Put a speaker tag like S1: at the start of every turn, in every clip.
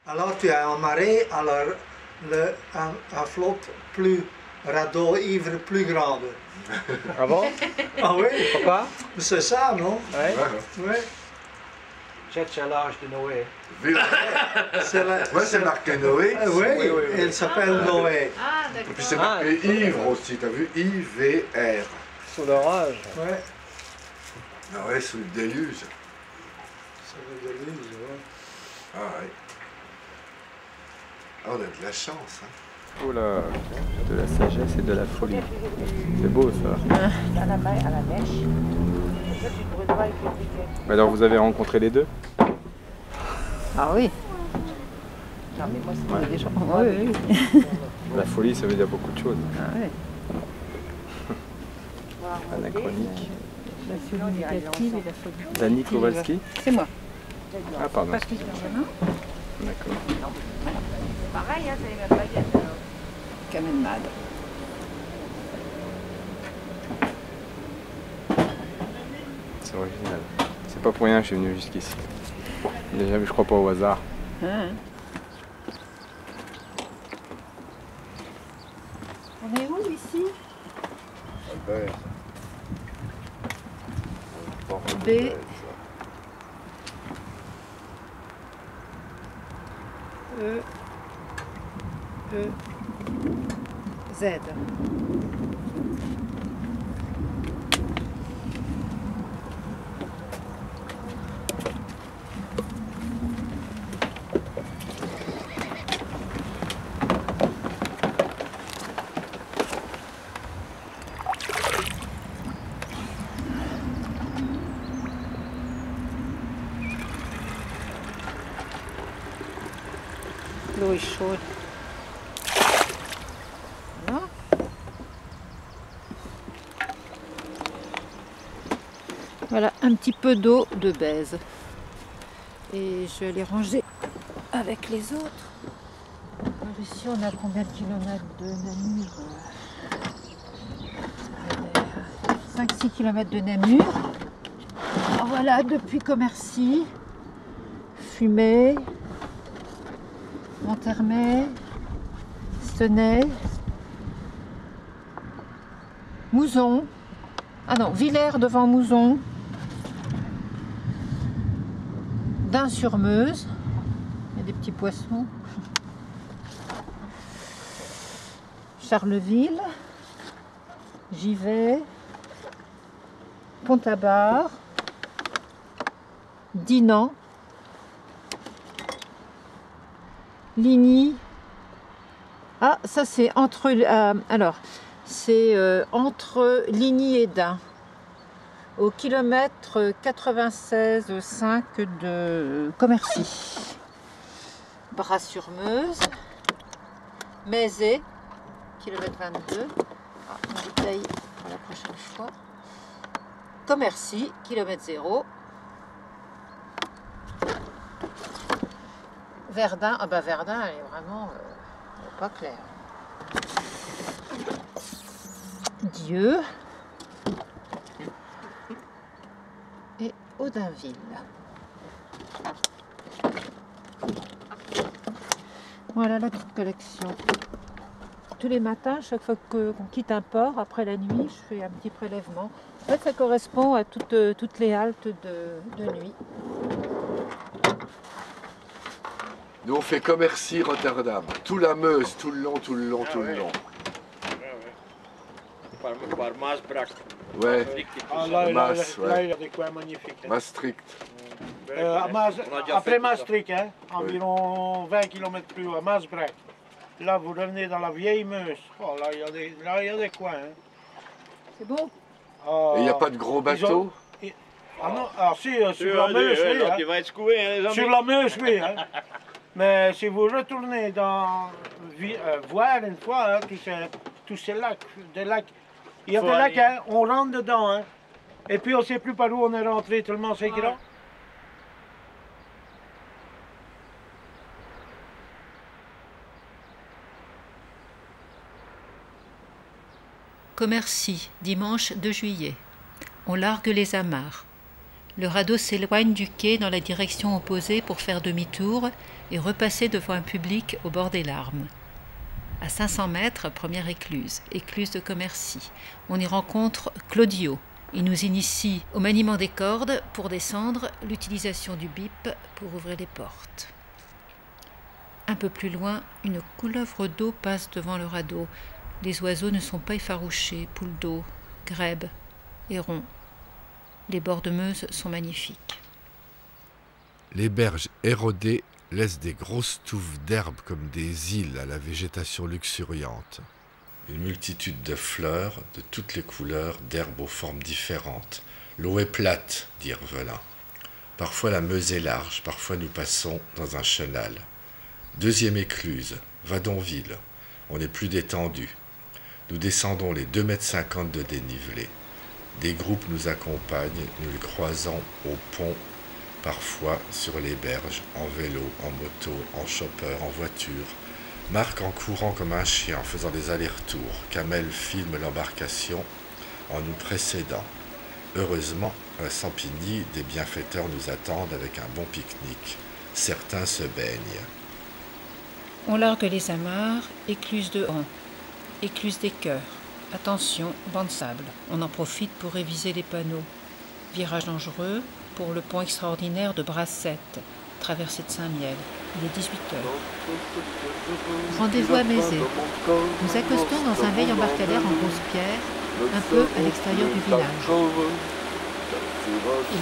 S1: Alors tu as un marais, alors un flotte plus radeau ivre plus grande.
S2: Ah bon?
S1: Ah oui?
S2: Pourquoi?
S1: C'est ça, non?
S2: Ouais.
S1: Oui.
S2: Cherche à l'âge de Noé.
S1: Moi,
S3: c'est marqué Noé.
S1: Oui, elle s'appelle Noé.
S4: Ah,
S3: Et puis
S4: d'accord.
S3: c'est marqué ivre aussi, t'as vu? I-V-R.
S2: Sous l'orage.
S1: Ouais.
S3: Noé sous le déluge.
S1: C'est le déluge, oui.
S3: Ah ouais. Ah, on a de la chance, hein.
S5: Oh là, de la sagesse et de la folie. C'est beau ça.
S4: À la main, à la mèche. Ça, tu brûleras avec le briquet.
S5: Alors vous avez rencontré les deux?
S4: Ah oui. Non, mais moi, c'était des gens. Oui, oui.
S5: La folie, ça veut dire beaucoup de choses.
S4: Ah oui.
S5: Anachronique.
S4: La folie négative et la folie.
S5: Dani Kowalski?
S4: C'est moi.
S5: Ah pardon.
S4: Pas plus Benjamin.
S5: D'accord.
S4: Pareil, hein, c'est les mêmes baguettes alors. Kamen Mad.
S5: C'est original. C'est pas pour rien que je suis venu jusqu'ici. Déjà, je crois pas au hasard.
S4: Hein. On est où ici? B. E. E. Z. L'eau est chaude. Voilà. Voilà un petit peu d'eau de Bèze. Et je vais les ranger avec les autres. Alors ici on a combien de kilomètres de Namur? 5-6 km de Namur. Alors voilà, depuis Commercy, Fumay, Monthermé, Stenay, Mouzon, ah non, Villers devant Mouzon, Dain-sur-Meuse, il y a des petits poissons, Charleville, Givet, Pont-à-Bar, Dinan, Ligny. Ah, ça c'est entre entre Ligny et Dain, au kilomètre 96,5 de Commercy. Bras-sur-Meuse, Mézé, kilomètre 22. Ah, une bouteille pour la prochaine fois. Commercy, kilomètre 0. Verdun, ah bah Verdun, elle est vraiment pas claire. Dieu et Audinville. Voilà la petite collection. Tous les matins, chaque fois qu'on quitte un port, après la nuit, je fais un petit prélèvement. En fait, ça correspond à toutes les haltes de nuit.
S3: Nous on fait Commercy Rotterdam. Tout la Meuse, tout le long, tout le long, tout le long.
S2: Par Maasbracht.
S3: Ouais.
S6: Ah, là,
S3: Maas, ouais.
S6: là, il y a des coins magnifiques. Hein.
S3: Maastricht.
S6: Après Maastricht, hein, environ 20 km plus haut, à Maasbracht. Là, vous revenez dans la vieille Meuse. Oh, là, il y a des coins. Hein.
S4: C'est beau.
S3: Et il n'y a pas de gros bateaux?
S6: Ah non, alors si, sur la Meuse, oui. Hein.
S2: Tu vas être secoué, hein, les amis.
S6: Sur la Meuse, oui. Hein. Mais si vous retournez dans voir une fois, hein, tous ces lacs, des lacs, il y a des lacs, hein, on rentre dedans, hein, et puis on ne sait plus par où on est rentré tellement c'est grand.
S7: Commercy, dimanche 2 juillet. On largue les amarres.
S4: Le radeau s'éloigne du quai dans la direction opposée pour faire demi-tour et repasser devant un public au bord des Larmes. À 500 mètres, première écluse, écluse de Commercy. On y rencontre Claudio. Il nous initie au maniement des cordes pour descendre, l'utilisation du bip pour ouvrir les portes. Un peu plus loin, une couleuvre d'eau passe devant le radeau. Les oiseaux ne sont pas effarouchés, poules d'eau, grèbes, hérons. Les bords de Meuse sont magnifiques.
S7: Les berges érodées laissent des grosses touffes d'herbe comme des îles à la végétation luxuriante. Une multitude de fleurs, de toutes les couleurs, d'herbes aux formes différentes. L'eau est plate, dit Revelin. Parfois la Meuse est large, parfois nous passons dans un chenal. Deuxième écluse, Vadonville. On est plus détendu. Nous descendons les 2,50 m de dénivelé. Des groupes nous accompagnent, nous les croisons au pont, parfois sur les berges, en vélo, en moto, en chopper, en voiture. Marc en courant comme un chien, en faisant des allers-retours. Kamel filme l'embarcation en nous précédant. Heureusement, à Sampigny, des bienfaiteurs nous attendent avec un bon pique-nique. Certains se baignent.
S4: On largue les amarres, écluse de Han, écluse des Cœurs. Attention, banc de sable. On en profite pour réviser les panneaux. Virage dangereux pour le pont extraordinaire de Brassette, traversée de Saint-Miel. Il est 18h. Rendez-vous à Mézé. Nous accostons dans un vieil embarcadère en grosse pierre, un peu à l'extérieur du village.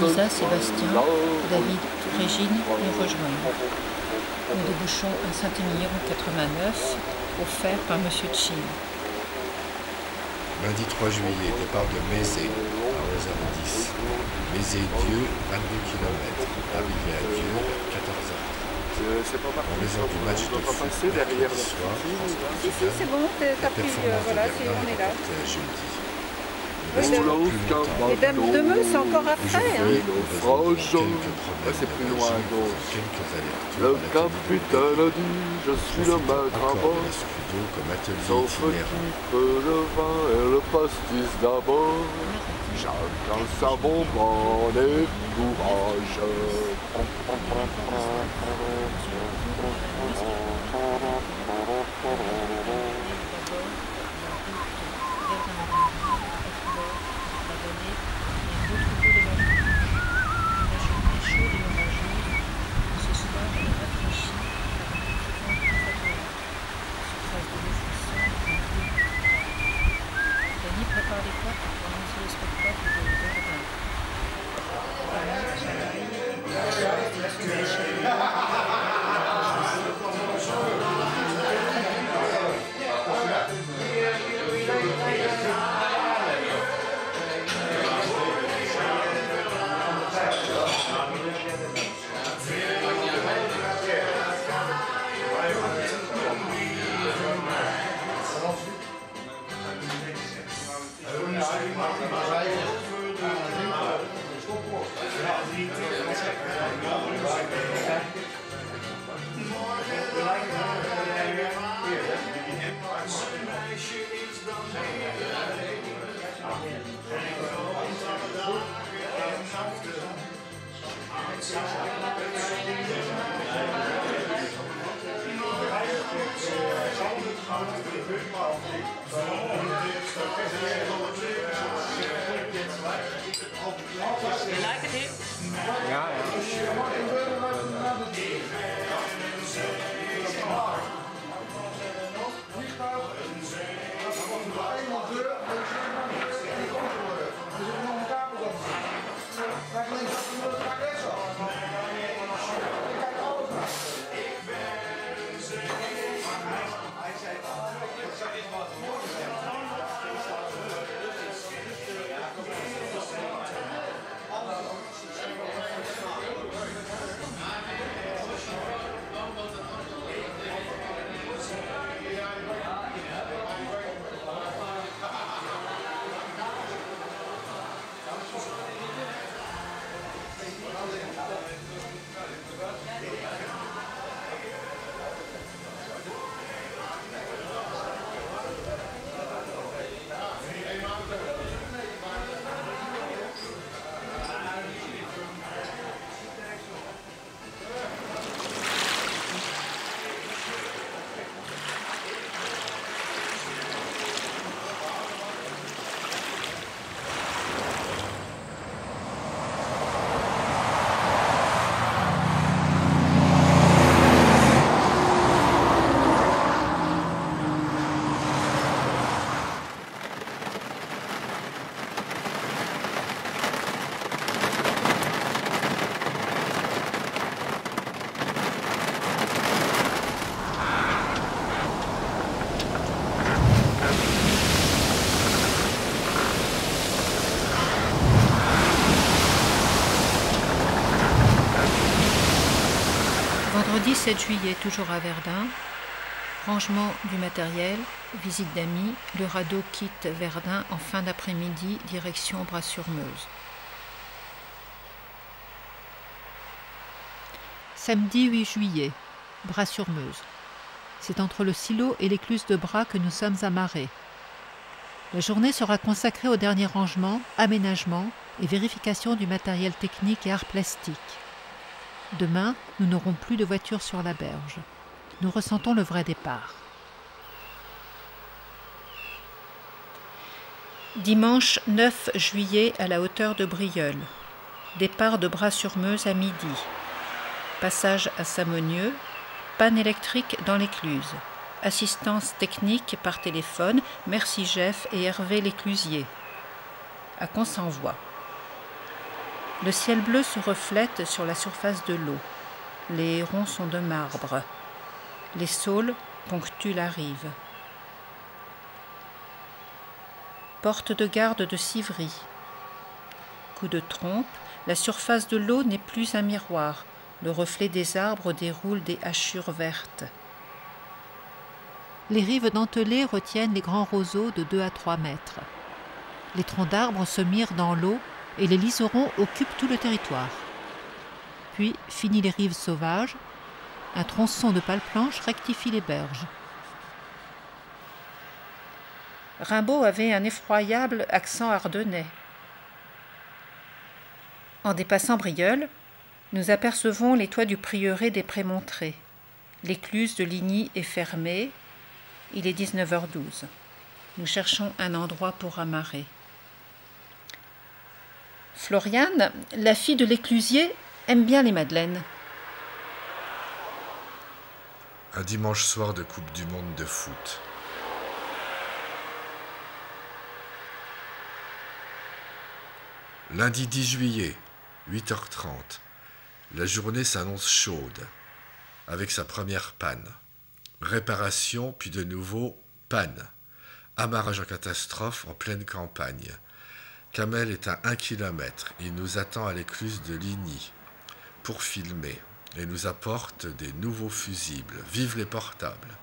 S4: Elisa, Sébastien, David, Régine les rejoignent. Nous débouchons à Saint-Émilion 89, offert par M. Chin.
S7: Lundi 3 juillet, départ de Mézé à 11h10. Mézé-Dieu, 22 km. Arrivé à Dieu, 14h30. En raison du match de foot mercredi soir,
S4: Si, c'est bon, t'as pris, voilà, on est là.
S7: jeudi.
S4: Les dames de Meuse, c'est encore après.
S3: C'est plus loin à gauche.
S7: Le
S3: capitaine dit, je suis le maître à bord. Sauf le vin et le pastis d'abord. Chacun sa bonbonne et courage.
S4: Prépare les portes pour annoncer le spectacle de Vendredi 7 juillet, toujours à Verdun. Rangement du matériel, visite d'amis. Le radeau quitte Verdun en fin d'après-midi, direction Bras-sur-Meuse. Samedi 8 juillet, Bras-sur-Meuse. C'est entre le silo et l'écluse de Bras que nous sommes amarrés. La journée sera consacrée au dernier rangement, aménagement et vérification du matériel technique et art plastique. Demain, nous n'aurons plus de voitures sur la berge. Nous ressentons le vrai départ. Dimanche 9 juillet à la hauteur de Brieul. Départ de Bras-sur-Meuse à midi. Passage à Samonieux. Panne électrique dans l'écluse. Assistance technique par téléphone, merci Jeff et Hervé l'éclusier. À Consenvoie. Le ciel bleu se reflète sur la surface de l'eau. Les hérons sont de marbre. Les saules ponctuent la rive. Porte de garde de Civry. Coup de trompe, la surface de l'eau n'est plus un miroir. Le reflet des arbres déroule des hachures vertes. Les rives dentelées retiennent les grands roseaux de 2 à 3 mètres. Les troncs d'arbres se mirent dans l'eau et les liserons occupent tout le territoire. Puis, fini les rives sauvages, un tronçon de pale-planche rectifie les berges. Rimbaud avait un effroyable accent ardennais. En dépassant Brieul, nous apercevons les toits du prieuré des Prémontrés. L'écluse de Ligny est fermée. Il est 19h12. Nous cherchons un endroit pour amarrer. Floriane, la fille de l'éclusier, aime bien les madeleines.
S7: Un dimanche soir de Coupe du Monde de foot. Lundi 10 juillet, 8h30. La journée s'annonce chaude, avec sa première panne. Réparation, puis de nouveau panne. Amarrage en catastrophe en pleine campagne. Kamel est à 1 km. Il nous attend à l'écluse de Ligny pour filmer et nous apporte des nouveaux fusibles. Vive les portables.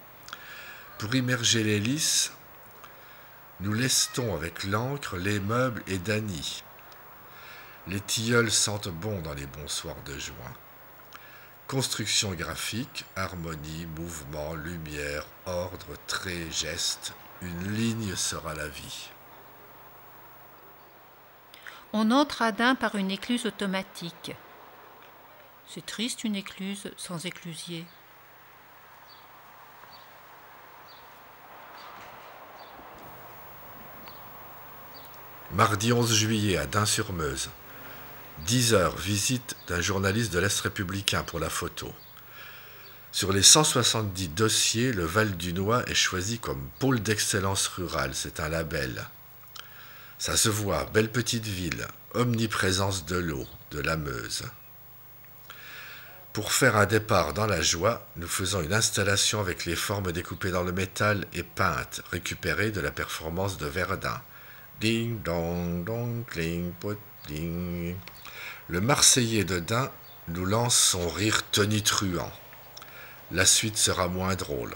S7: Pour immerger l'hélice, nous lestons avec l'encre les meubles et Dany. Les tilleuls sentent bon dans les bons soirs de juin. Construction graphique, harmonie, mouvement, lumière, ordre, trait, geste. Une ligne sera la vie.
S4: On entre à Dain par une écluse automatique. C'est triste une écluse sans éclusier.
S7: Mardi 11 juillet à Dain-sur-Meuse. 10h, visite d'un journaliste de l'Est républicain pour la photo. Sur les 170 dossiers, le Val-du-Nois est choisi comme pôle d'excellence rurale. C'est un label. Ça se voit, belle petite ville, omniprésence de l'eau, de la Meuse. Pour faire un départ dans la joie, nous faisons une installation avec les formes découpées dans le métal et peintes, récupérées de la performance de Verdun. Ding dong dong cling pot ding. Le Marseillais de Dain nous lance son rire tonitruant. La suite sera moins drôle.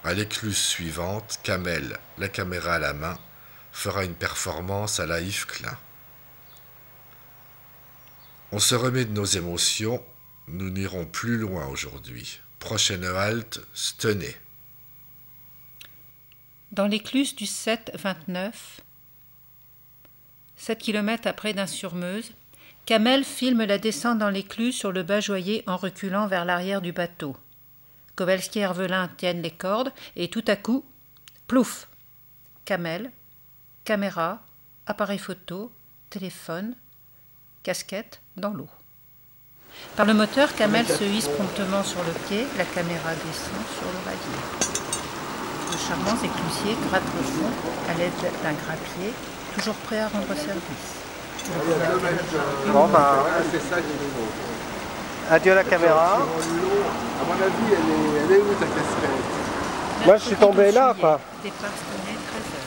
S7: À l'écluse suivante, Kamel, la caméra à la main, fera une performance à la Yves Klein. On se remet de nos émotions, nous n'irons plus loin aujourd'hui. Prochaine halte, Stenay.
S4: Dans l'écluse du 7-29, 7 km après Dain-sur-Meuse, Kamel filme la descente dans l'écluse sur le Bajoyer en reculant vers l'arrière du bateau. Kowalski et Hervelin tiennent les cordes et tout à coup, plouf! Kamel, caméra, appareil photo, téléphone, casquette dans l'eau. Par le moteur, Kamel se hisse promptement sur le quai, la caméra descend sur le radier. De charmants éclusiers grattent le fond à l'aide d'un grappier, toujours prêt à rendre service.
S6: Bon ben, c'est ça qui est adieu la caméra.
S3: À mon avis, elle est où ta casquette?
S8: Moi, je suis tombé là, quoi.
S4: Départ Stenay, 13h.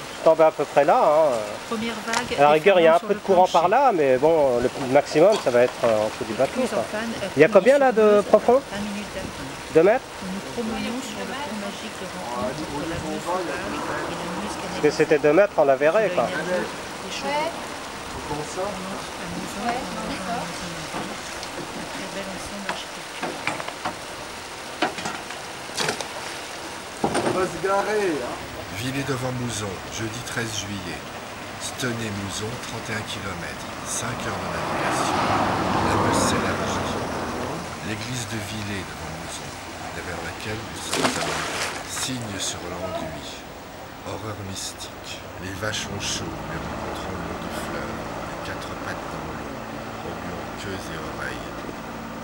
S8: Je suis tombé à peu près là. Hein.
S4: Première vague.
S8: À la rigueur, il y a un
S4: sur
S8: peu
S4: le
S8: de courant
S4: plancher.
S8: par là, mais bon, le maximum, ça va être en dessous du bateau.
S4: Plus
S8: Quoi.
S4: en panne,
S8: Il y a combien là de profond?
S4: 20 minutes d'attente.
S8: 2 mètres?
S4: Nous nous promenons sur le pont magique de rencontre entre la Meuse sauvage et la Meuse
S8: Parce que
S4: canadienne.
S8: c'était 2 mètres, on la verrait, quoi.
S3: On va se garer, hein.
S7: Villers devant Mouzon, jeudi 13 juillet. Stenay-Mouzon, 31 km, 5 heures de navigation. La Meuse s'élargit. L'église de Villers devant Mouzon, derrière laquelle nous sommes allés. Signe sur l'enduit. Horreur mystique. Les vaches ont chaud, les rencontrant le long du fleuve, les 4 pattes dans l'eau, remuant queues et oreilles.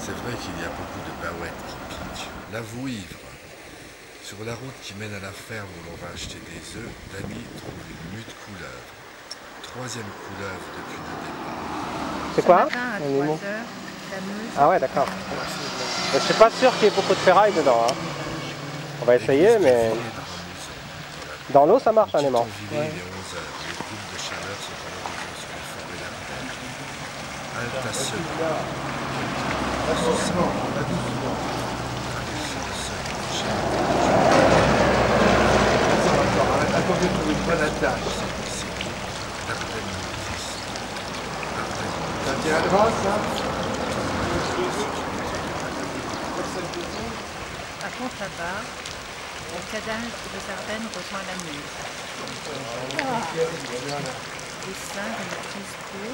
S7: C'est vrai qu'il y a beaucoup de baouettes qui piquent. La vouivre. Sur la route qui mène à la ferme où l'on va acheter des œufs, Dany trouve une mute couleuvre. 3e couleuvre depuis le départ.
S8: C'est quoi?
S4: Ce matin, à 3h, la Meuse.
S8: Ah ouais, d'accord. Je suis pas sûr qu'il y ait beaucoup de ferraille dedans. Hein. On va essayer, mais dans l'eau, ça marche un aimant.
S7: Il est 11h, les boules de chaleur sont à l'horizon sur les forêts d'Ardenne. Halte à Sedan.
S1: Doucement, on va doucement.
S7: Traverser le seuil de
S1: Attendez pour une bonne attache.
S7: Dardenne nordiste. Dardenne
S1: Ça tient à droite, ça?
S4: À Pont-Tabar, le cadavre des Ardennes rejoint la Meuse. Les seins de la prise d'eau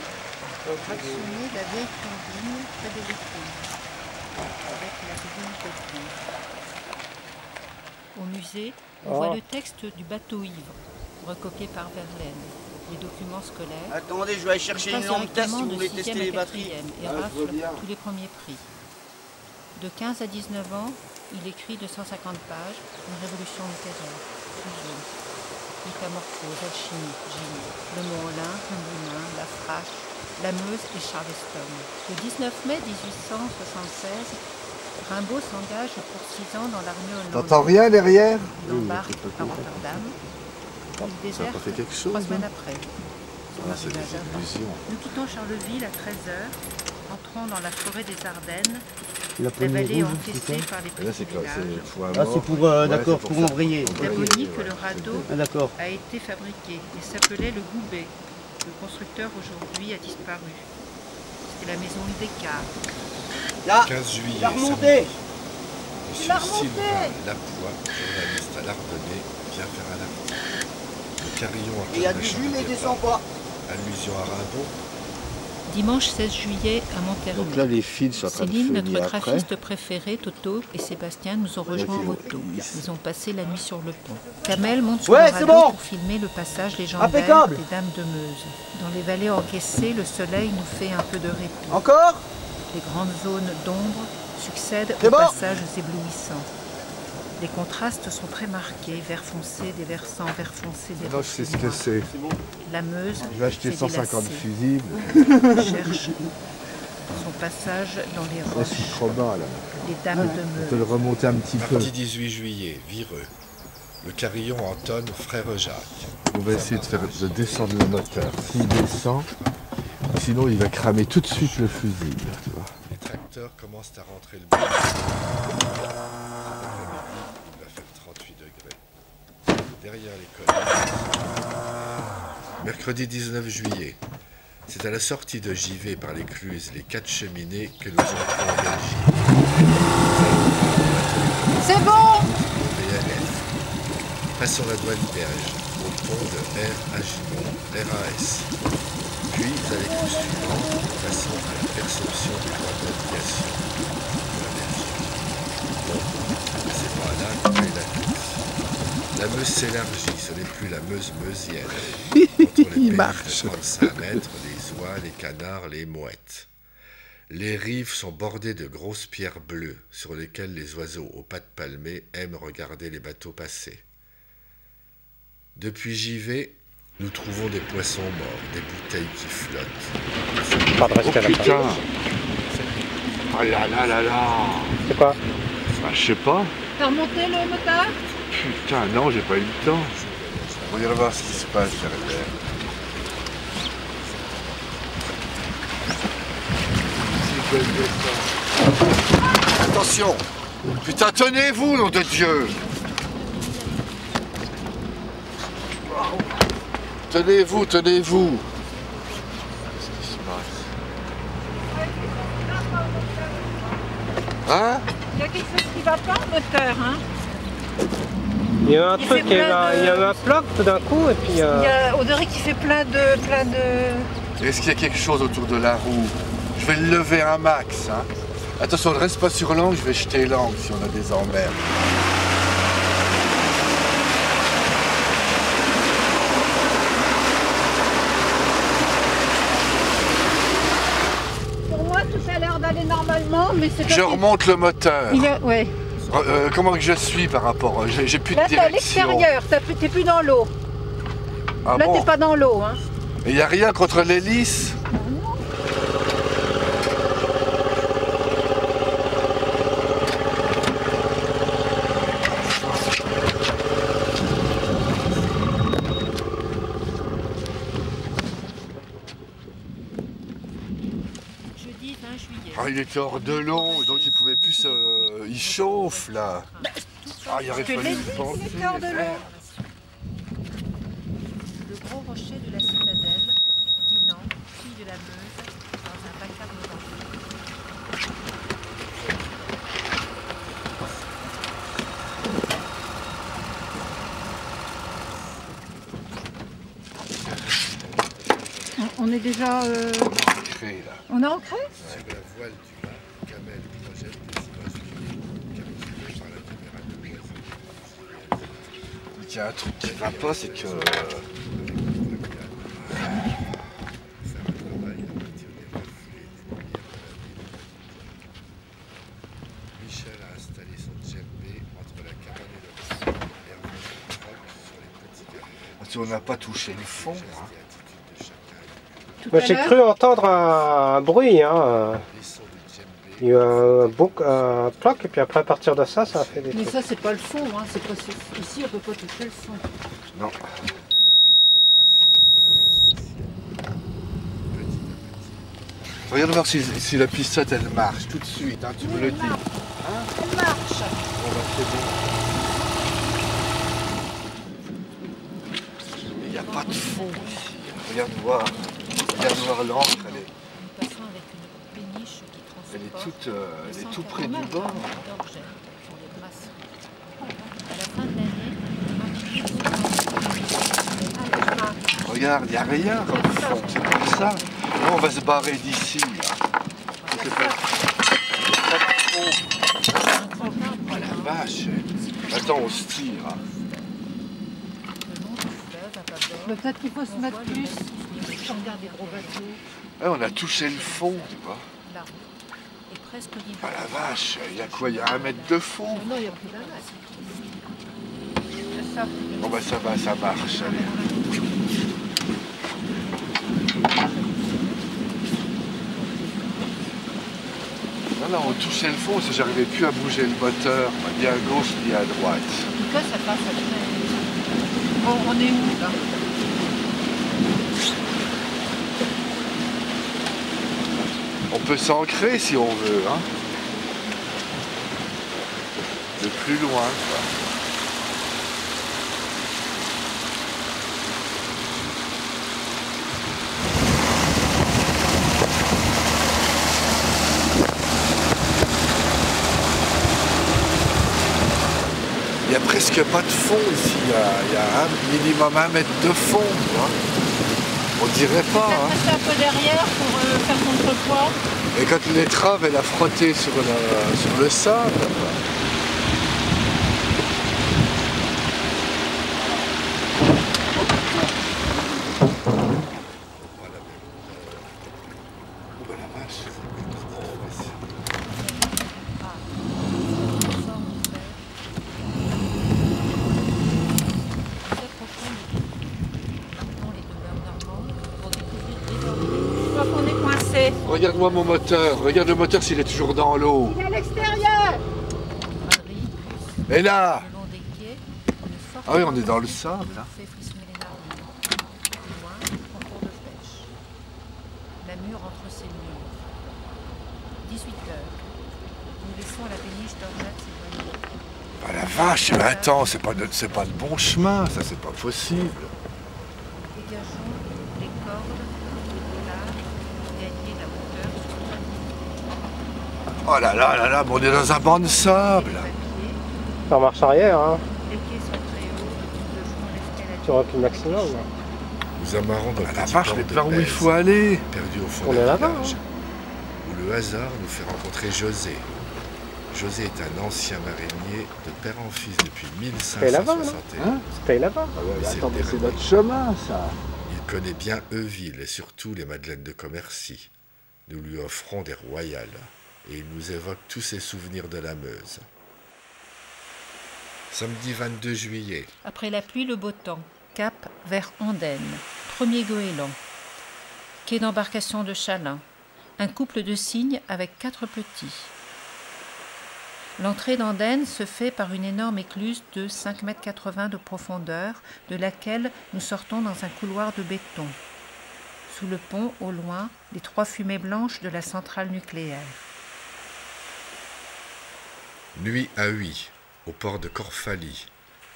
S4: fractionnés de la vieille turbine près de l'église, avec la grille de fond. Au musée, on voit le texte du bateau ivre, recopié par Verlaine. Les documents scolaires.
S9: Attendez, je vais aller chercher une lampe test si vous voulez tester les batteries.
S4: Et rafle tous les premiers prix. De 15 à 19 ans, il écrit 250 pages, une révolution littéraire, fusion, métamorphose, alchimie, génie, le Mont-Olin, Moulin, la Frache, la Meuse et Charleston. Le 19 mai 1876, Rimbaud s'engage pour 6 ans dans l'armée hollandaise.
S3: T'entends rien derrière?
S4: Il embarque à Rotterdam. Il déserte
S3: Ça a pas fait quelque chose,
S4: 3 semaines après.
S3: C'est des illusions.
S4: Nous quittons Charleville à 13h, entrons dans la forêt des Ardennes. La vallée encaissée par les petits villages.
S9: Ah, c'est pour, d'accord, pour embrayer.
S4: D'Abonny que le radeau
S9: Ah, d'accord.
S4: a été fabriqué et s'appelait le Goubet. Le constructeur aujourd'hui a disparu. C'était la maison Idécar.
S9: Là,
S7: 15 juillet,
S9: la remontée.
S7: Monsieur Sylvain Lapoix, journaliste à l'Ardennais, vient faire un article. Le carillon
S9: Il y a
S7: entame
S9: du
S7: le
S9: jus,
S7: champ
S9: mais
S7: de
S9: descend
S7: départ.
S9: pas.
S7: Allusion à Rimbaud.
S4: Dimanche 16 juillet à Monthermé.
S3: Donc là, les fils sont en train de
S4: Céline,
S3: finir
S4: notre
S3: après.
S4: graphiste préféré, Toto et Sébastien nous ont rejoints en moto. Ils ont passé la nuit sur le pont. Kamel monte sur
S9: Ouais,
S4: le
S9: c'est
S4: radeau
S9: bon.
S4: pour filmer le passage légendaire
S9: Impeccable.
S4: des Dames de Meuse. Dans les vallées encaissées, le soleil nous fait un peu de répit.
S9: Encore?
S4: Les grandes zones d'ombre succèdent
S9: C'est
S4: aux
S9: bon.
S4: passages éblouissants. Les contrastes sont très marqués, vert foncé, des versants, vert foncé, des
S3: Non, je sais ce que c'est.
S4: La Meuse,
S3: Je vais acheter
S4: s'est
S3: 150
S4: délassée.
S3: fusibles.
S4: Cherche son passage dans les
S3: Là,
S4: roches.
S3: c'est trop bas, là.
S4: Les Dames de
S3: On peut le
S4: Meuse.
S3: remonter un petit peu.
S7: Mardi 18 juillet, Vireux. Le carillon entonne Frère Jacques.
S3: On va essayer de descendre le moteur. S'il descend, sinon il va cramer tout de suite le fusible. Tu vois.
S7: Les tracteurs commencent à rentrer le bois. Cet après-midi, il va faire 38 degrés. Derrière les collines. Mercredi 19 juillet. C'est à la sortie de Givet par l'écluse Les 4 Cheminées que nous entrons en Belgique.
S4: C'est bon!
S7: VLF. Passons la douane belge au pont de RAS. Puis, à l'écluse suivante, passons à la perception des droits de navigation de la Belgique. Bon, c'est pas là qu'on est la course. La Meuse s'élargit, ce n'est plus la Meuse meusienne. Entre les pays de 35 mètres, les oies, les canards, les mouettes. Les rives sont bordées de grosses pierres bleues sur lesquelles les oiseaux aux pattes palmées aiment regarder les bateaux passer. Depuis Givet, nous trouvons des poissons morts, des bouteilles qui flottent.
S8: Pas de rester à la
S3: Putain.
S8: fin.
S3: Oh là là là là.
S8: C'est quoi?
S3: Bah, je sais pas.
S4: T'as remonté le motard?
S3: Putain, non, j'ai pas eu le temps. On va aller voir ce qui se passe derrière. Attention! Putain, tenez-vous, nom de Dieu! Tenez-vous, tenez-vous! Qu'est-ce qui se passe? Hein?
S4: Il y a quelque chose qui va pas au moteur, hein?
S8: Il y a un truc, il y a un bloc tout d'un coup et puis...
S4: On dirait qu'il fait plein de...
S3: Est-ce qu'il y a quelque chose autour de la roue? Je vais le lever un max. Hein. Attention, ne reste pas sur l'angle, je vais jeter l'angle si on a des emmerdes.
S4: Pour moi, tout a l'air d'aller normalement, mais c'est...
S3: Je remonte le moteur.
S4: Ouais.
S3: Comment que je suis par rapport? J'ai plus de
S4: là,
S3: direction.
S4: Là, t'es à l'extérieur, t'es plus dans l'eau.
S3: Ah
S4: là,
S3: bon?
S4: t'es pas dans l'eau. Hein.
S3: Et il n'y a rien contre l'hélice?
S4: Jeudi 20 juillet.
S3: Ah, il était hors de l'eau, donc il pouvait plus se... Il chauffe, là. Ah, il aurait fallu le penser.
S4: Le gros rocher de la citadelle, Dinan, fille de la Meuse, dans un vacarme d'enfant. On est déjà...
S3: Ancré, là.
S4: On est ancré?
S3: Sur la voile du mât, Kamel projette les images capturées par la caméra de voisin. Il y a un truc qui va pas, c'est que... Michel a installé son djembé entre la cabane et le sol. Parce qu'on n'a pas touché le fond. Hein.
S8: Moi j'ai cru entendre un bruit, hein. Il y a eu un ploc et puis après à partir de ça, ça a fait des
S4: Mais
S8: trucs.
S4: ça c'est pas le fond, hein. Pas, ici on peut pas toucher le fond.
S3: Non. Regarde voir si la pistette elle marche tout de suite, hein, tu me le dis.
S4: Hein? Elle marche.
S3: Bon bah c'est bon. Il n'y a pas de fond ici. Regarde voir l'encre, elle est tout près du bord. Regarde, il n'y a rien comme fond, c'est comme ça. Là, on va se barrer d'ici. Il n'y a pas de fond. Oh la vache. Attends, on se tire.
S4: Peut-être qu'il faut se mettre plus. Regarde des gros bateaux.
S3: Ah, on a touché le fond, tu vois.
S4: La route est presque au niveau.
S3: Ah la vache, il y a quoi? Il y a 1 mètre de fond?
S4: Non, il n'y a plus d'un mètre. C'est ça.
S3: Bon bah ça va, ça marche, allez. Non, on touchait le fond, si j'arrivais plus à bouger le moteur, ni à gauche ni à droite.
S4: En tout cas, ça passe à très... Bon, on est où là?
S3: On peut s'ancrer si on veut, hein. De plus loin, quoi. Il n'y a presque pas de fond ici, il y a un minimum 1 mètre de fond, tu vois. On dirait pas, hein.
S4: Rester un peu derrière pour faire contrepoids.
S3: Et quand l'étrave elle a frotté sur le sable. Regarde-moi mon moteur, regarde le moteur s'il est toujours dans l'eau.
S4: Il est à l'extérieur.
S3: Et là,
S7: Ah oui, on est dans le sable, là.
S4: Fait frissonner les narines. Plus loin, concours de pêche. La mûre entre ses murs. 18 heures. Nous laissons la péniche d'Ornat s'éloigner.
S7: Ah la vache, mais attends, c'est pas le bon chemin, ça c'est pas possible.
S4: Dégageons les cordes, les lames, gagner la hauteur sur
S7: Oh là là là là, mais on est dans un banc de sable.
S4: les papiers.
S8: En marche arrière, hein.
S4: Les quais sont très hauts, nous devrons l'escalade.
S8: Tu recules maximum. Là.
S7: Nous amarrons dans la vache, mais par où il faut aller, perdu au fond
S8: On est
S7: d'un
S8: là-bas,
S7: village, où le hasard nous fait rencontrer José. José est un ancien marinier de père en fils depuis
S8: C'est là-bas,
S7: 1561.
S8: non C'est pas là-bas.
S3: Ah ouais,
S7: Mais c'est
S3: attends,
S7: le
S3: mais c'est
S7: dernier.
S3: notre chemin, ça.
S7: Il connaît bien Euville et surtout les madeleines de Commercy. Nous lui offrons des royales et il nous évoque tous ses souvenirs de la Meuse. Samedi 22 juillet.
S4: Après la pluie, le beau temps. Cap vers Andenne. Premier goéland. Quai d'embarcation de Chalin. Un couple de cygnes avec 4 petits. L'entrée d'Andenne se fait par une énorme écluse de 5,80 m de profondeur, de laquelle nous sortons dans un couloir de béton. Sous le pont, au loin, les 3 fumées blanches de la centrale nucléaire.
S7: Nuit à Huy, au port de Corfaly.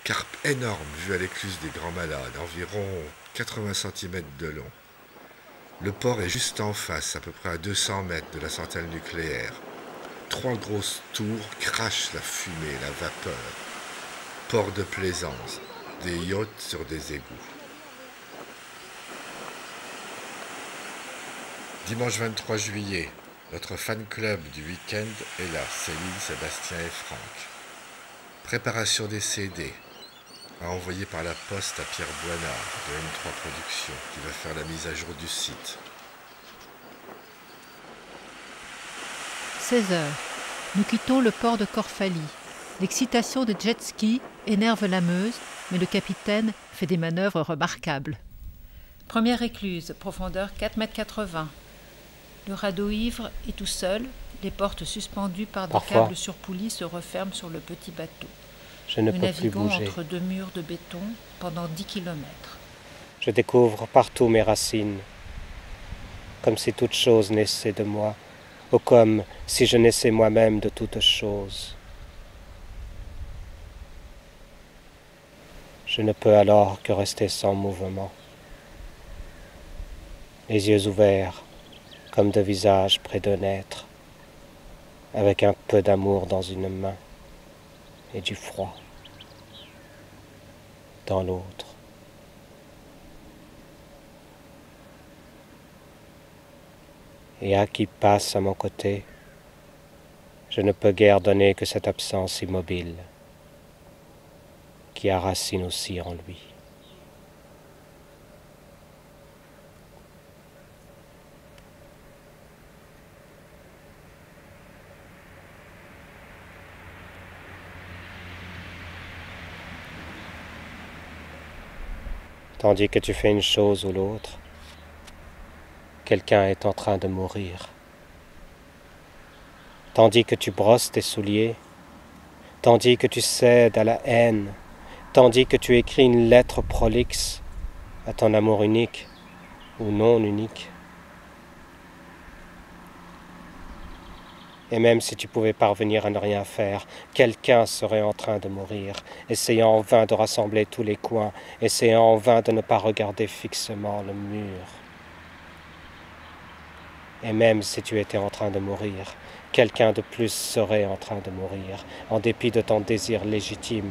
S7: Carpe énorme vue à l'écluse des Grands Malades, environ 80 cm de long. Le port est juste en face, à peu près à 200 mètres de la centrale nucléaire. 3 grosses tours crachent la fumée, la vapeur. Port de plaisance, des yachts sur des égouts. Dimanche 23 juillet, notre fan club du week-end est là, Céline, Sébastien et Franck. Préparation des CD, à envoyer par la poste à Pierre Boinard de M3 Productions, qui va faire la mise à jour du site.
S4: 16 heures. Nous quittons le port de Corfaly. L'excitation de jet ski énerve la Meuse, mais le capitaine fait des manœuvres remarquables. Première écluse, profondeur 4,80 m. Le radeau ivre est tout seul. Les portes suspendues par des
S8: Parfois,
S4: câbles sur poulies se referment sur le petit bateau.
S8: je ne
S4: Nous
S8: peux plus
S4: naviguons
S8: bouger.
S4: entre 2 murs de béton pendant 10 km.
S8: Je découvre partout mes racines, comme si toute chose naissait de moi, ou comme si je naissais moi-même de toute chose. Je ne peux alors que rester sans mouvement, les yeux ouverts, comme deux visages près de naître, avec un peu d'amour dans une main et du froid dans l'autre. Et à qui passe à mon côté, je ne peux guère donner que cette absence immobile qui a racine aussi en lui. Tandis que tu fais une chose ou l'autre, quelqu'un est en train de mourir. Tandis que tu brosses tes souliers, tandis que tu cèdes à la haine, tandis que tu écris une lettre prolixe à ton amour unique ou non unique. Et même si tu pouvais parvenir à ne rien faire, quelqu'un serait en train de mourir, essayant en vain de rassembler tous les coins, essayant en vain de ne pas regarder fixement le mur. Et même si tu étais en train de mourir, quelqu'un de plus serait en train de mourir, en dépit de ton désir légitime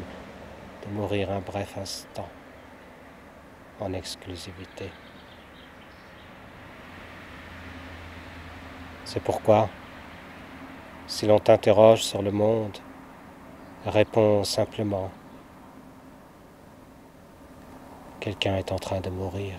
S8: de mourir un bref instant, en exclusivité. C'est pourquoi, si l'on t'interroge sur le monde, réponds simplement « Quelqu'un est en train de mourir ».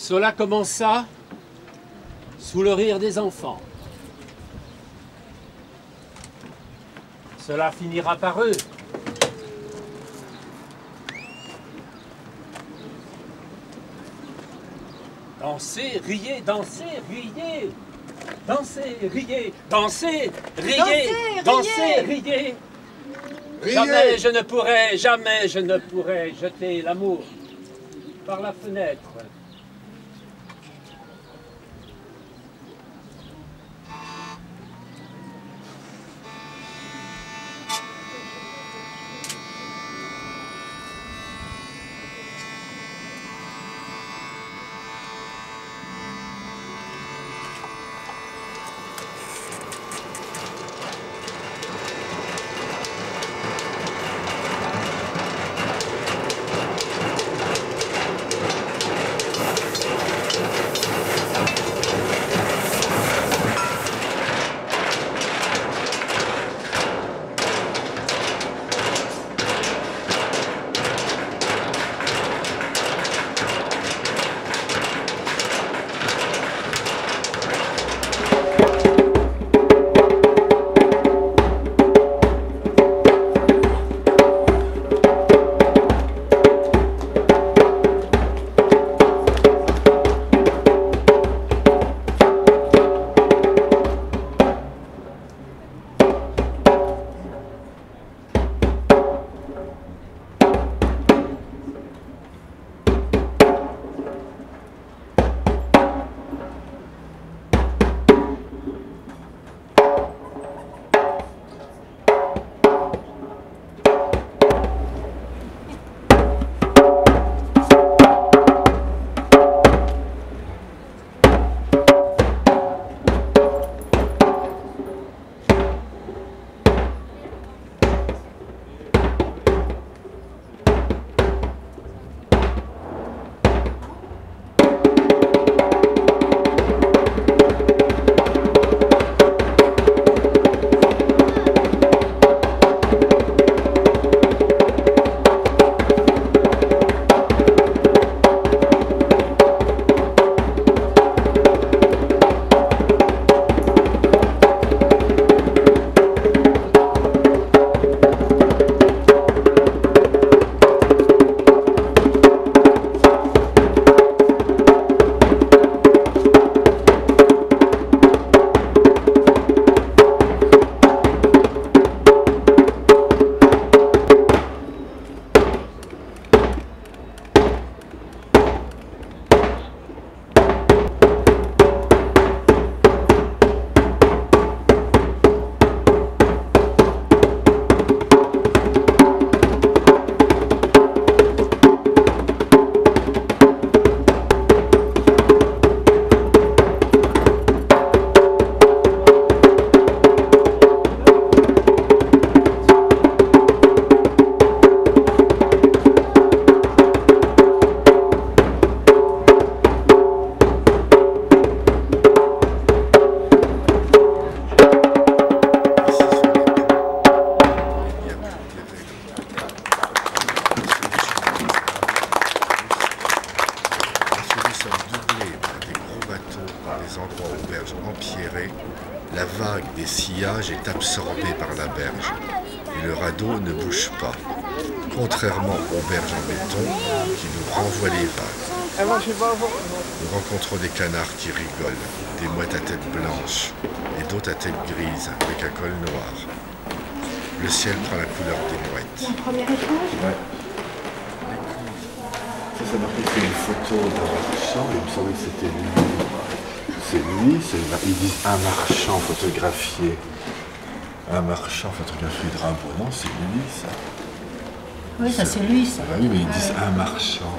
S10: Cela commença sous le rire des enfants. Cela finira par eux. Dansez, riez, dansez, riez. Dansez, riez, dansez, riez, dansez, riez. Jamais je ne pourrai jeter l'amour par la fenêtre.
S7: La vague des sillages est absorbée par la berge et le radeau ne bouge pas, contrairement aux berges en béton qui nous renvoient les vagues. Nous rencontrons des canards qui rigolent, des mouettes à tête blanche et d'autres à tête grise avec un col noir. Le ciel prend la couleur des mouettes.
S4: Un premier étage?
S7: Ouais. Ça m'a fait une photo d'un marchand, il me semblait que c'était lui. C'est lui, ils disent un marchand photographié. Un marchand photographié de Rimbaud, non, c'est lui ça.
S4: Oui, ça c'est lui ça.
S7: Ah oui, mais ils disent un marchand.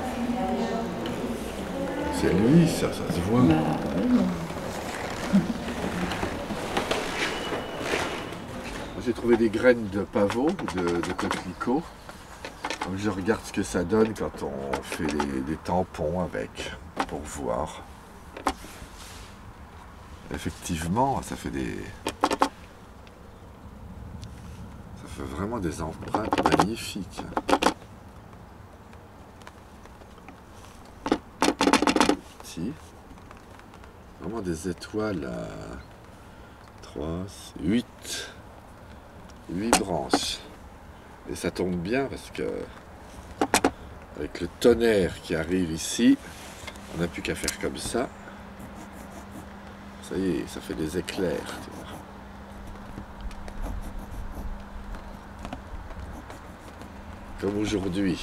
S7: C'est lui ça, ça se voit.
S4: Bah, oui.
S7: J'ai trouvé des graines de pavot, de coquelicots. Donc je regarde ce que ça donne quand on fait des tampons avec, pour voir. Effectivement, ça fait vraiment des empreintes magnifiques. ici. Vraiment des étoiles à 3, 8 branches. Et ça tombe bien parce que avec le tonnerre qui arrive ici, on n'a plus qu'à faire comme ça. Ça y est, ça fait des éclairs. Tu vois. Comme aujourd'hui.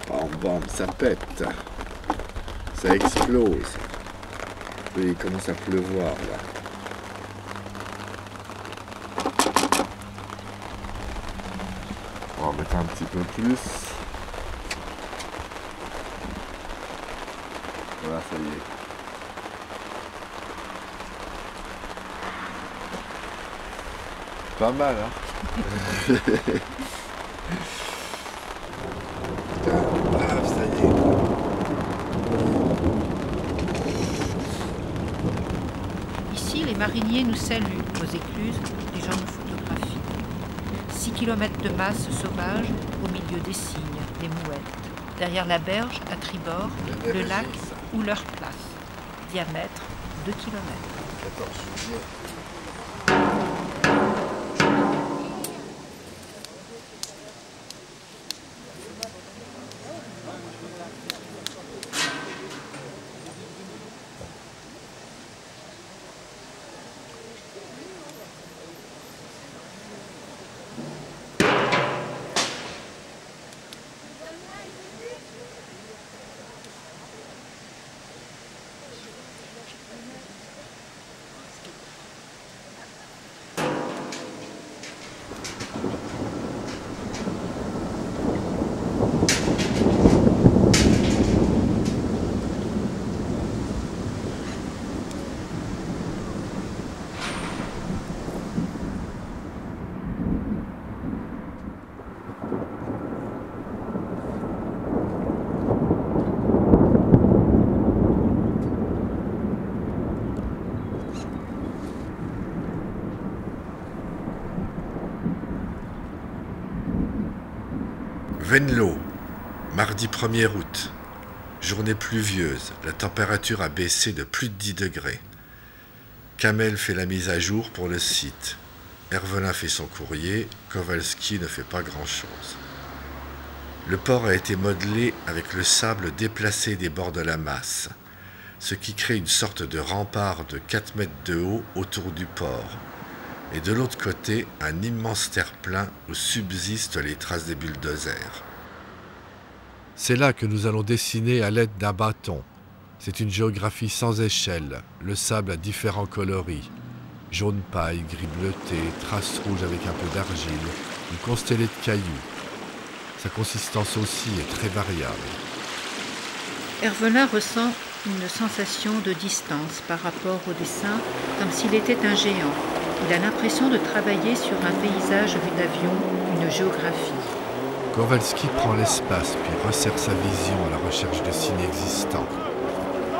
S7: Bam bam, ça pète. Ça explose. Oui, il commence à pleuvoir là. On va mettre un petit peu plus. Voilà, ça y est. Pas mal, hein. Ah, ça y est.
S4: Ici, les mariniers nous saluent. Aux écluses, les gens nous photographient. 6 km de masse sauvage au milieu des cygnes, des mouettes. Derrière la berge, à tribord, le lac ou leur place. Diamètre 2 km.
S7: 14 juillet. Venlo, mardi 1er août. Journée pluvieuse, la température a baissé de plus de 10 degrés. Kamel fait la mise à jour pour le site. Hervelin fait son courrier, Kowalski ne fait pas grand-chose. Le port a été modelé avec le sable déplacé des bords de la masse, ce qui crée une sorte de rempart de 4 mètres de haut autour du port. Et de l'autre côté, un immense terre-plein où subsistent les traces des bulldozers. C'est là que nous allons dessiner à l'aide d'un bâton. C'est une géographie sans échelle, le sable a différents coloris. Jaune paille, gris bleuté, traces rouges avec un peu d'argile, une constellée de cailloux. Sa consistance aussi est très variable.
S4: Hervelin ressent une sensation de distance par rapport au dessin, comme s'il était un géant. Il a l'impression de travailler sur un paysage vu d'avion, une géographie.
S7: Kowalski prend l'espace puis resserre sa vision à la recherche de signes existants.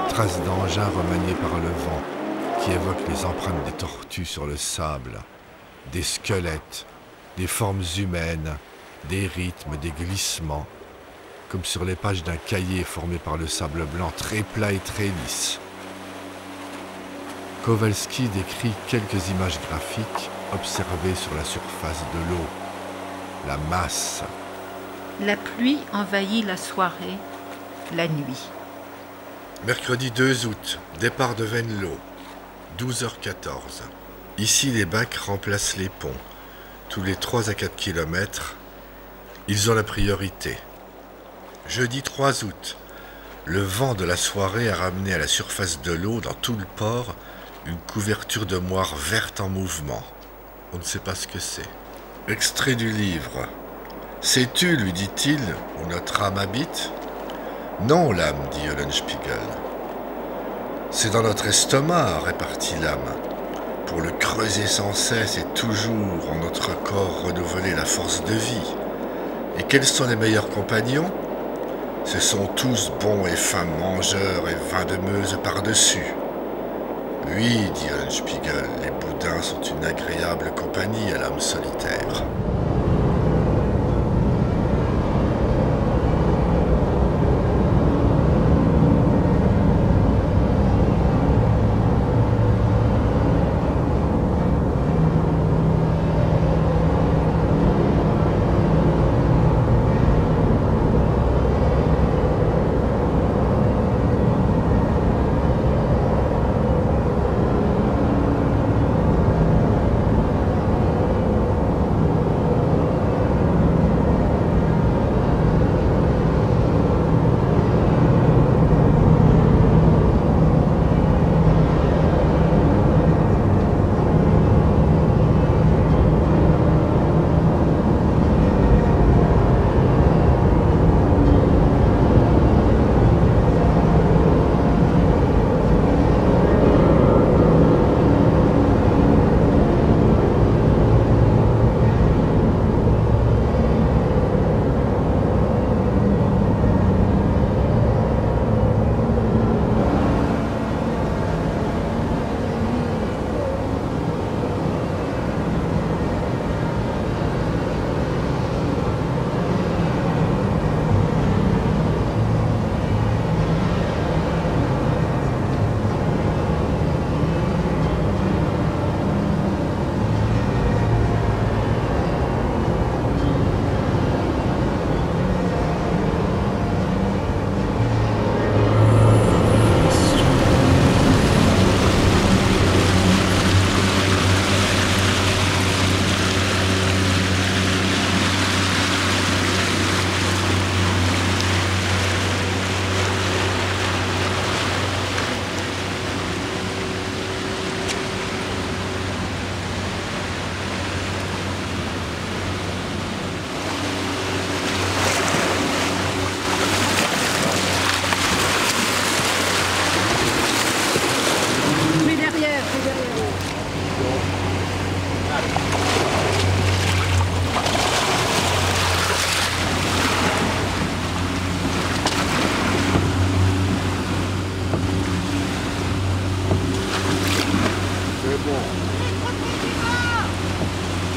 S7: Traces d'engins remaniés par le vent qui évoquent les empreintes des tortues sur le sable, des squelettes, des formes humaines, des rythmes, des glissements, comme sur les pages d'un cahier formé par le sable blanc très plat et très lisse. Kowalski décrit quelques images graphiques observées sur la surface de l'eau. La masse.
S4: La pluie envahit la soirée, la nuit.
S7: Mercredi 2 août, départ de Venlo, 12h14. Ici, les bacs remplacent les ponts. Tous les 3 à 4 km, ils ont la priorité. Jeudi 3 août, le vent de la soirée a ramené à la surface de l'eau, dans tout le port, une couverture de moire verte en mouvement. On ne sait pas ce que c'est. Extrait du livre. « Sais-tu, lui dit-il, où notre âme habite ?»« Non, l'âme, dit Eulenspiegel. »« C'est dans notre estomac, répartit l'âme. Pour le creuser sans cesse et toujours en notre corps renouveler la force de vie. Et quels sont les meilleurs compagnons ? Ce sont tous bons et fins mangeurs et vins de Meuse par-dessus. Oui, dit Eulenspiegel, les boudins sont une agréable compagnie à l'âme solitaire.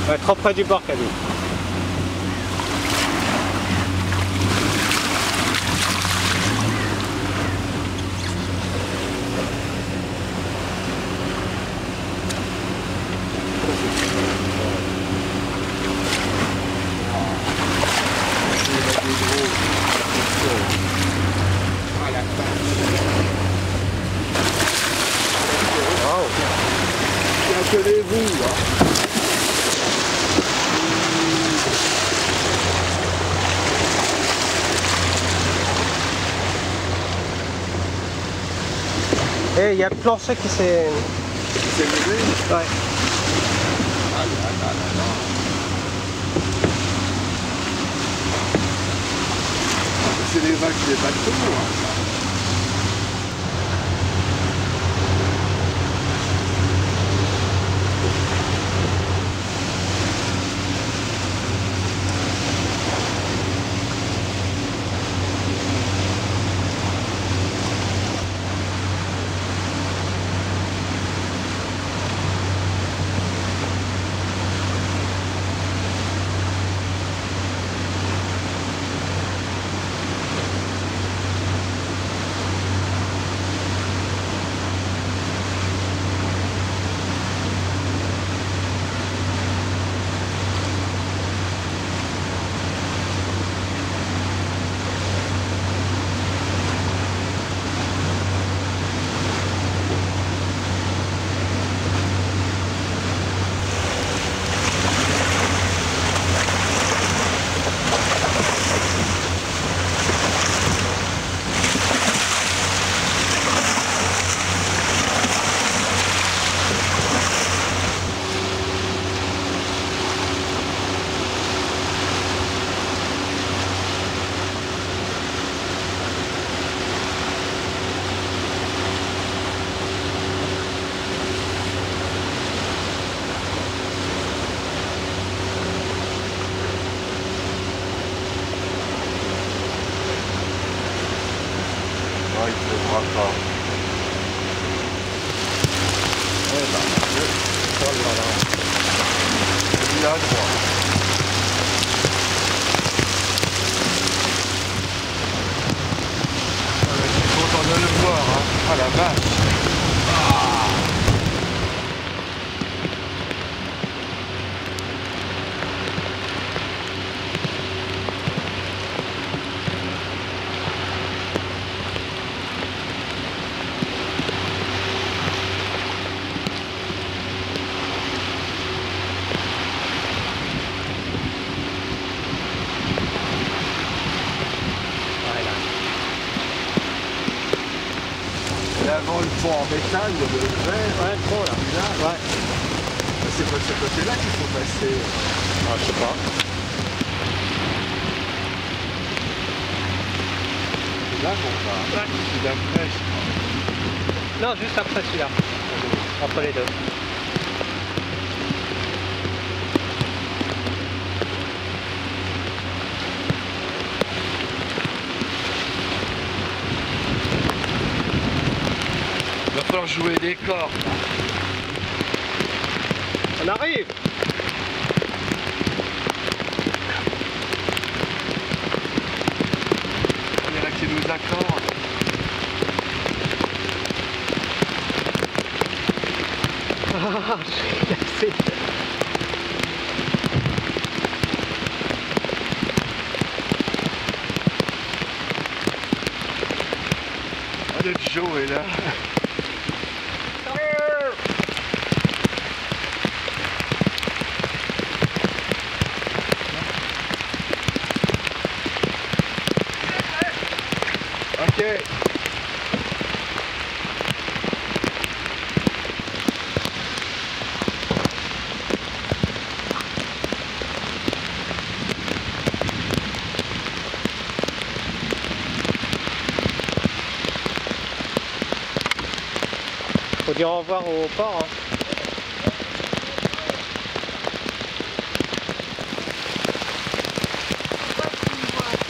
S8: Ouais, trop près du bord, Camille.
S3: Tenez-vous là.
S8: Et il y a le plancher qui s'est...
S3: C'est levé.
S8: Ouais.
S3: Ah là là là là. C'est les vagues des bateaux. Hein. Il ne pleuvra pas. Eh ben, oh là là. Il a droit. Je suis content de le voir, hein. Ah la vache. Avant le pont en métal, le verre.
S8: Ouais, le pont là. Ouais.
S3: C'est pas de ce côté-là qu'il faut passer.
S8: Ah, je sais pas.
S3: C'est là qu'on va.
S8: Ouais.
S3: C'est d'après, je crois.
S8: Non, juste après celui-là. Entre les deux.
S3: Il va falloir jouer des cordes.
S8: On arrive.
S3: Il y en a qui nous accordent.
S8: Ah, je suis cassé.
S3: Ah, le Joe est là. Ok.
S8: Faut dire au revoir au port. Hein.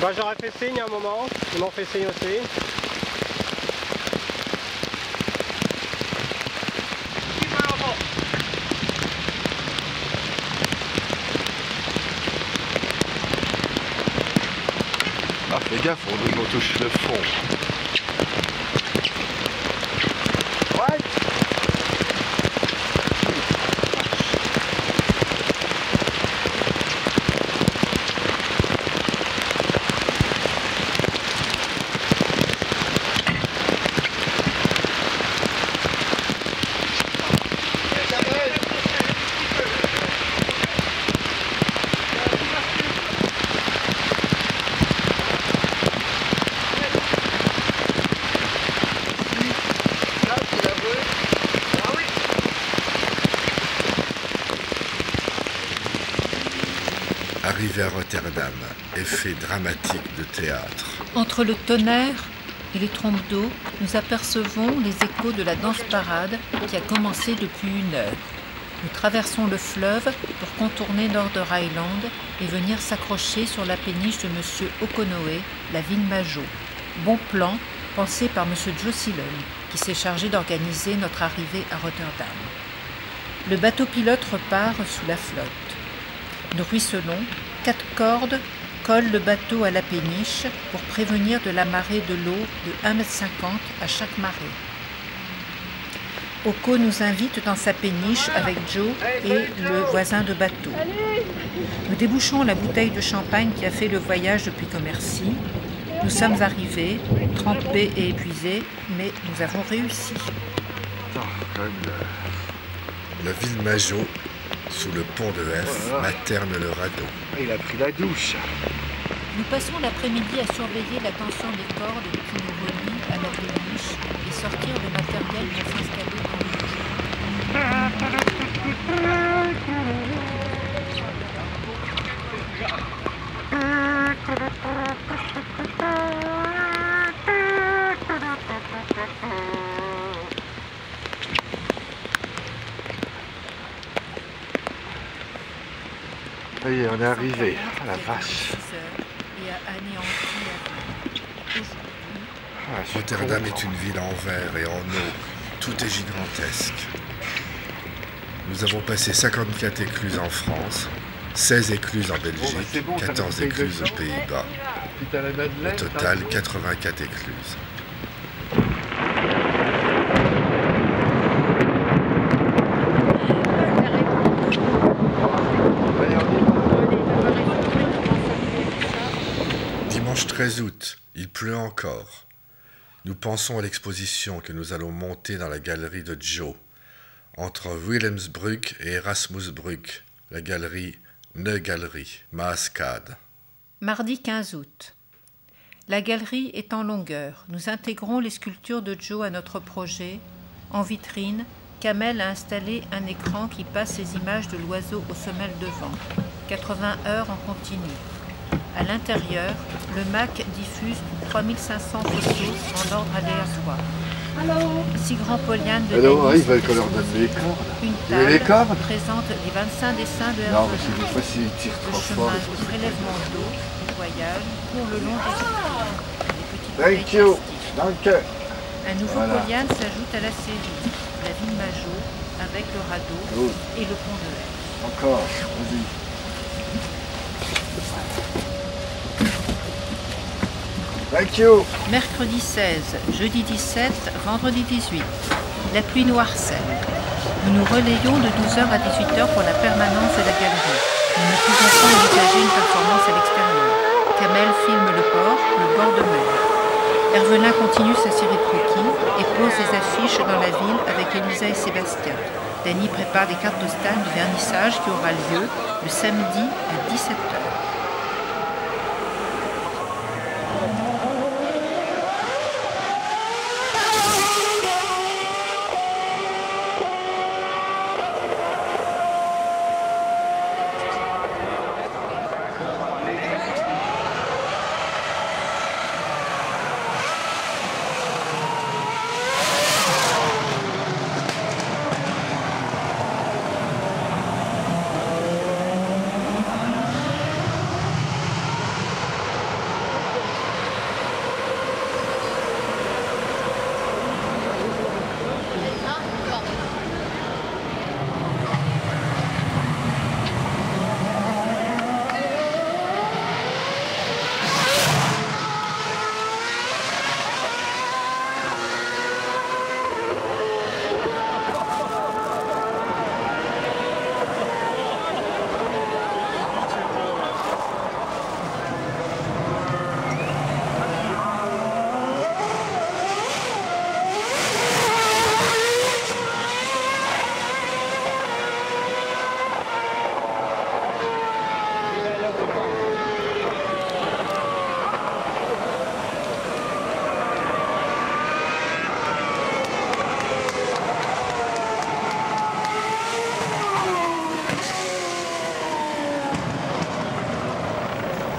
S8: Bah, j'aurais fait signe à un moment, ils m'ont fait signe aussi.
S3: Fais gaffe, on touche le fond.
S7: Arrivé à Rotterdam, effet dramatique de théâtre.
S4: Entre le tonnerre et les trompes d'eau, nous apercevons les échos de la danse-parade qui a commencé depuis 1 heure. Nous traversons le fleuve pour contourner Norder-Island et venir s'accrocher sur la péniche de M. Okonoe, la ville Majo. Bon plan pensé par M. Joe Sillon, qui s'est chargé d'organiser notre arrivée à Rotterdam. Le bateau pilote repart sous la flotte. Nous ruisselons, 4 cordes collent le bateau à la péniche pour prévenir de la marée de l'eau de 1,50 m à chaque marée. Oko nous invite dans sa péniche avec Joe et le voisin de bateau. Nous débouchons la bouteille de champagne qui a fait le voyage depuis Commercy. Nous sommes arrivés, trempés et épuisés, mais nous avons réussi.
S7: La ville Majo, sous le pont de F, materne le radeau.
S3: Il a pris la douche.
S4: Nous passons l'après-midi à surveiller la tension des cordes qui nous relient à la péniche et sortir le matériel pour s'installer dans le
S3: Ça y est, on est arrivé. Ah la vache.
S7: Rotterdam est une ville en verre et en eau. Tout est gigantesque. Nous avons passé 54 écluses en France, 16 écluses en Belgique, 14 écluses aux Pays-Bas. Au total, 84 écluses. Dimanche 13 août, il pleut encore. Nous pensons à l'exposition que nous allons monter dans la galerie de Joe, entre Wilhelmsbrück et Erasmusbrück, la galerie Galerie, Maaskade.
S4: Mardi 15 août. La galerie est en longueur. Nous intégrons les sculptures de Joe à notre projet. En vitrine, Kamel a installé un écran qui passe les images de l'oiseau aux semelles devant. 80 heures en continu. À l'intérieur, le Mac diffuse 3500 photos en ordre aléatoire. 6 grands polianes de
S3: il va qu'on leur donne les cordes.
S4: Une table présente les 25 dessins de
S3: Non, mais c'est pas s'il tire trop fort.
S4: Le chemin de prélèvement d'eau, du voyage, pour le long des vitrines.
S3: Thank you. Danke.
S4: Un nouveau poliane s'ajoute à la série. La ville Majo, avec le radeau et le pont de F.
S3: Encore, vas-y. Thank you.
S4: Mercredi 16, jeudi 17, vendredi 18. La pluie noircelle. Nous nous relayons de 12h à 18h pour la permanence de la galerie. Nous ne pouvons pas envisager une performance à l'extérieur. Kamel filme le bord de mer. Hervelin continue sa série de croquis et pose des affiches dans la ville avec Elisa et Sébastien. Danny prépare des cartes postales du vernissage qui aura lieu le samedi à 17h.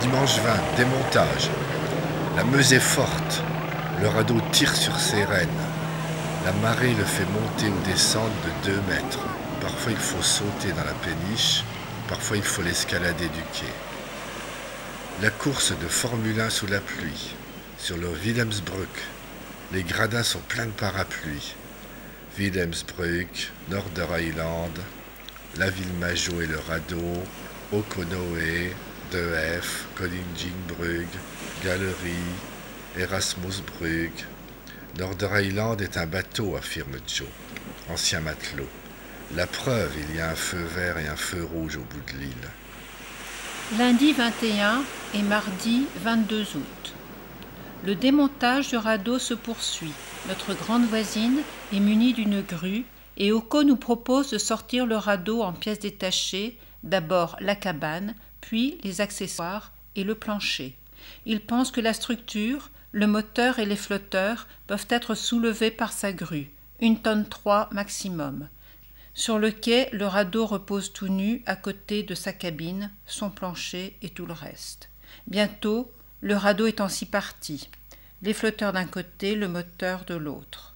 S7: Dimanche 20, démontage. La Meuse est forte. Le radeau tire sur ses rênes. La marée le fait monter ou descendre de 2 mètres. Parfois il faut sauter dans la péniche, parfois il faut l'escalader du quai. La course de Formule 1 sous la pluie. Sur le Wilhelmsbrück, les gradins sont pleins de parapluies. Wilhelmsbrück, Nordereiland, la ville Majo et le radeau, Okonoe, De F, Koninginbrück, Galerie, Erasmusbrück. Nordereiland est un bateau, affirme Joe, ancien matelot. La preuve, il y a un feu vert et un feu rouge au bout de l'île.
S4: Lundi 21 et mardi 22 août. Le démontage du radeau se poursuit. Notre grande voisine est munie d'une grue et Oko nous propose de sortir le radeau en pièces détachées, d'abord la cabane, puis les accessoires et le plancher. Il pense que la structure, le moteur et les flotteurs peuvent être soulevés par sa grue, 1,3 tonne maximum. Sur le quai, le radeau repose tout nu à côté de sa cabine, son plancher et tout le reste. Bientôt, le radeau est en 6 parties. Les flotteurs d'un côté, le moteur de l'autre.